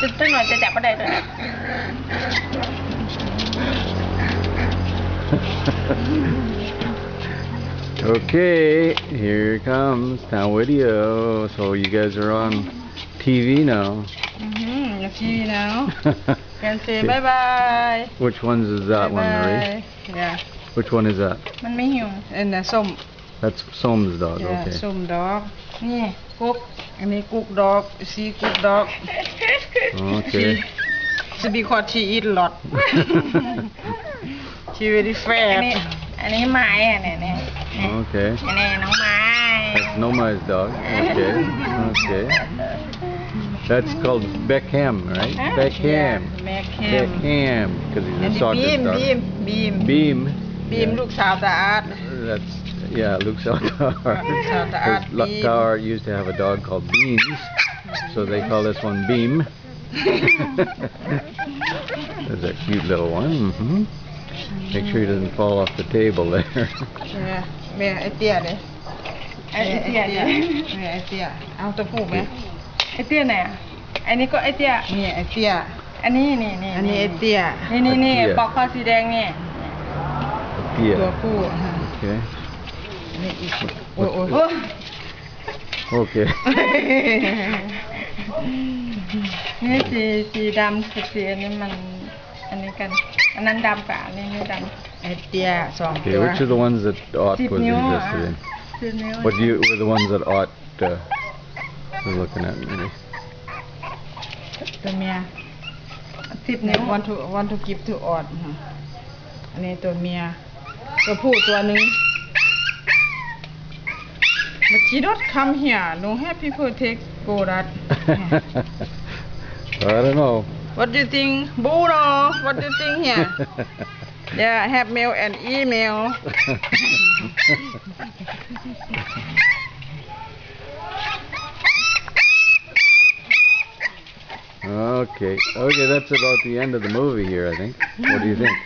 ตึ้งหน่อยจะจับบ่ได้ตัวนี้ Okay, here comes Town Video. So you guys are on TV now. TV now. Can say bye bye. Which ones is that one, Marie? Yeah. Which one is that? มันไม่หิว and ส้ม That's Som's dog, okay. ส้มดอกนี่กุ๊กอันนี้กุ๊กดอกซีกุ๊กดอก Okay. She because she eat a lot. She very fat. อันนี้ไม้อ่ะเนี่ย Okay. อันนี้น้องไม้ That's Nomai's dog. Okay. Okay. That's called Beckham, right? Beckham. Beckham, because he's a soccer dog. Beam. Beam ลูกสาวตาอาด That's Luke Saltar. Saltar used to have a dog called Beams, so they call this one Beam. There's a cute little one. Make sure he doesn't fall off the table there. Yeah, แม่ไอ้เตี้ยเด้ไอ้เตี้ยแม่ไอ้เตี้ยเอาตัวผู้มั้ยไอ้เตี้ยไหนอ่ะอันนี้ก็ไอ้เตี้ยนี่ไอ้เตี้ยอันนี้นี่อันนี้ไอ้เตี้ยนี่ปอกคอสีแดงนี่ตัวผู้ Okay. นี่อีกโอ้ Okay. นี่สีดำสีอันนี้มันอันนี้กันอันนั้นดำกว่าอันนี้ไม่ดำไอ้เตี้ย2 Okay, which are the ones that Ott was interested in? What were the ones that Ott was looking at? ตัวเมีย10 นิ้ว want to give to Ott อันนี้ตัวเมียตัวผู้ตัวนึง But she don't come here. No have people take go that. I don't know. What do you think? Budo, what do you think here? Yeah, have mail and email. Okay, that's about the end of the movie here, I think. What do you think?